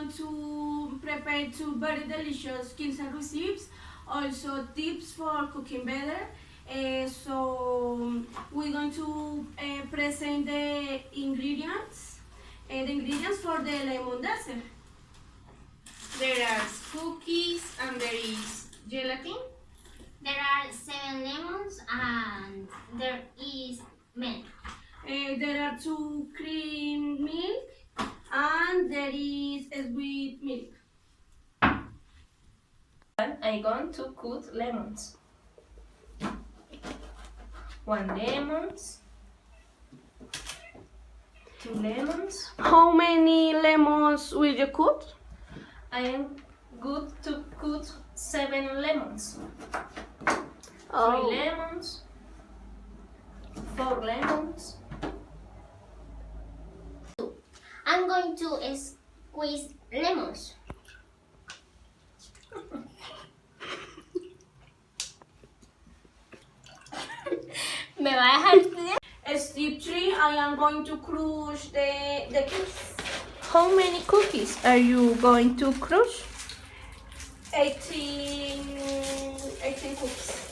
going to prepare two very delicious kitchen recipes, also tips for cooking better. So we're going to present the ingredients for the lemon dessert. There are cookies and there is gelatin. There are 7 lemons and there is milk. There are 2 cream milk and there is sweet milk. And I'm going to cut lemons. 1 lemon, 2 lemons. How many lemons will you cut? I am good to cut 7 lemons. 3 lemons, 4 lemons. I'm going to squeeze lemons. ¿Me va a dejar estudiar? Step 3, I am going to crush the cookies. How many cookies are you going to crush? 18 cookies.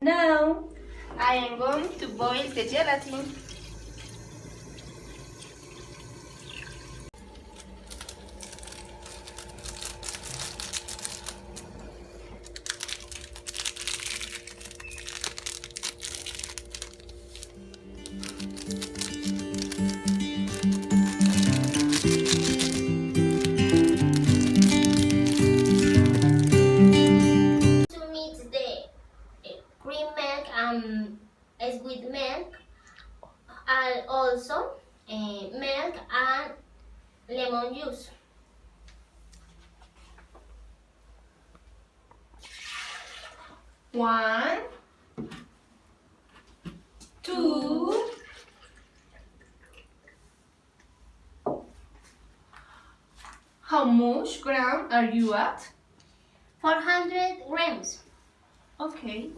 Now, I am going to boil the gelatin. To mix the cream milk and sweet milk, and also milk and lemon juice. One, 2, how much gram are you at? 400 grams. Okay.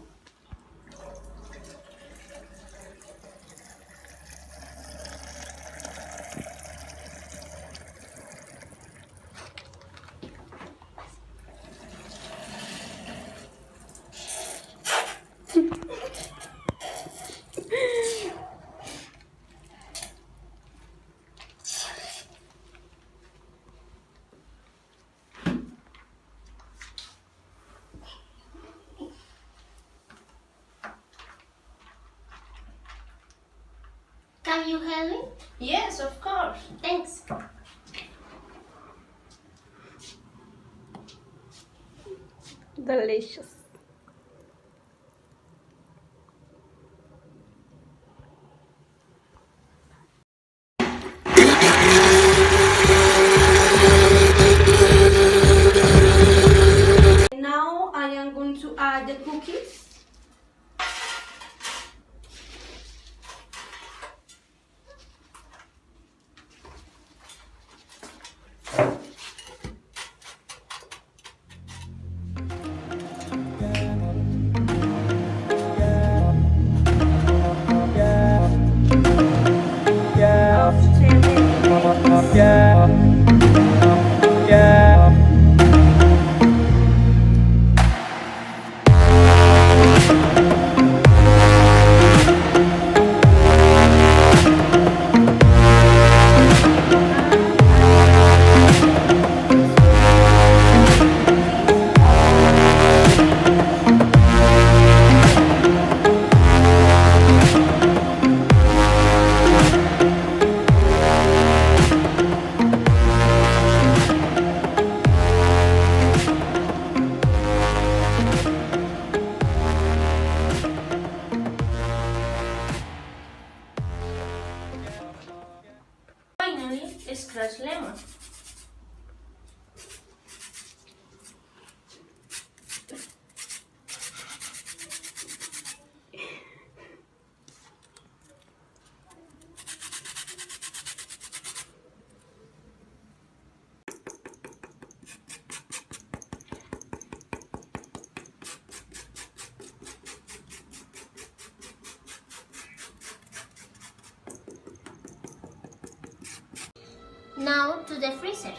Can you help me? Yes, of course. Thanks. Delicious. Now I am going to add the cookies. Now to the freezer.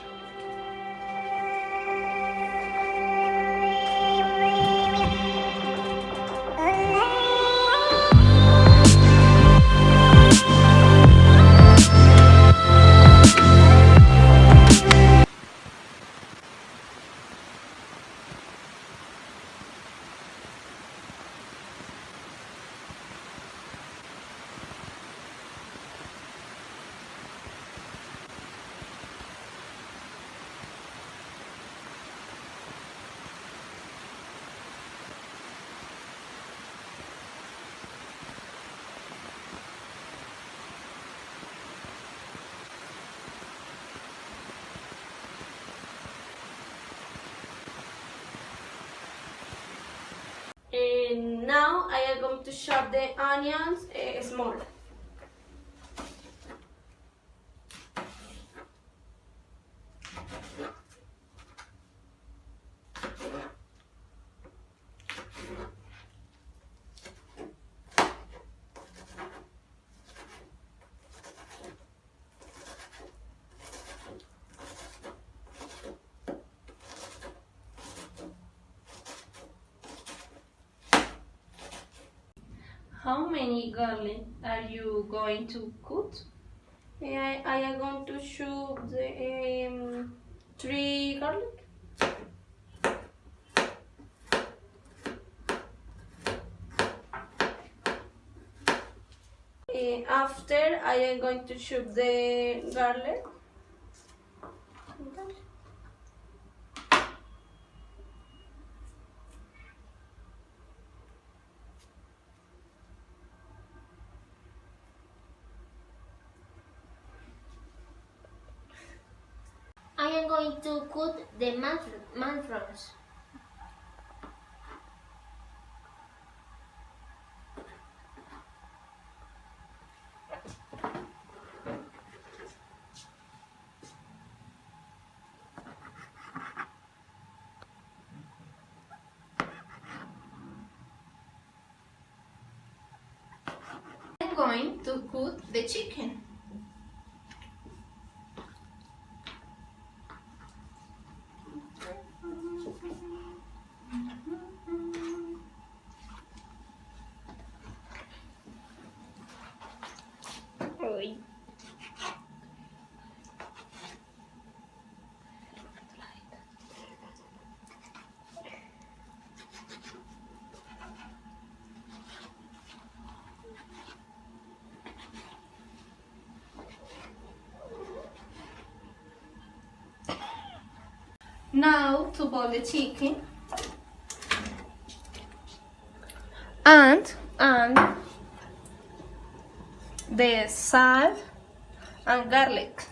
And now I am going to chop the onions small. How many garlic are you going to cut? I am going to chop the 3 garlic. After I am going to chop the garlic. I am going to cut the mushrooms. I'm going to cut the chicken. Now to boil the chicken and the salt and garlic.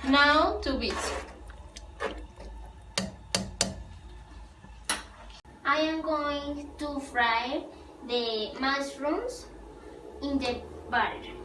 Now to beat. I am going to fry the mushrooms in the butter.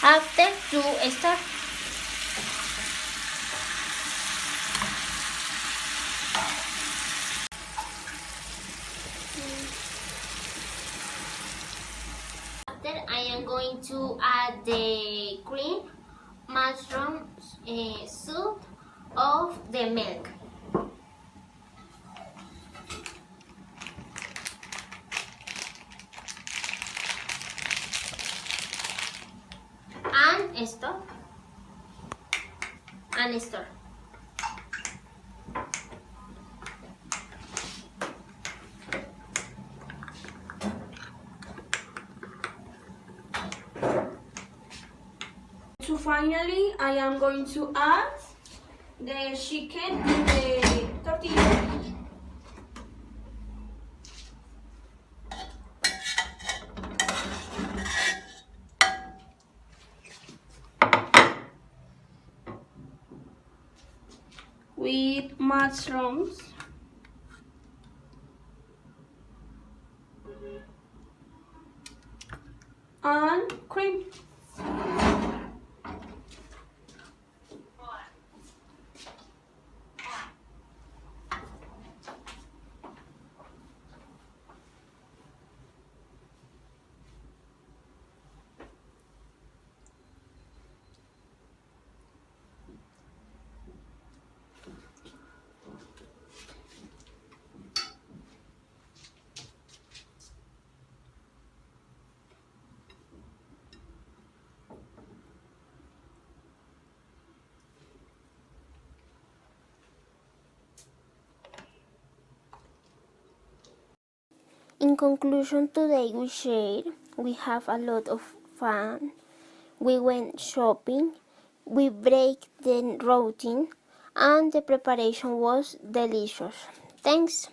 After to start. After I am going to add the cream, mushrooms, soup of the milk. And stop. and store. So finally, I am going to add the chicken in the tortilla. With mushrooms. And cream. In conclusion, today we shared, we have a lot of fun. We went shopping, we break the routine, and the preparation was delicious. Thanks.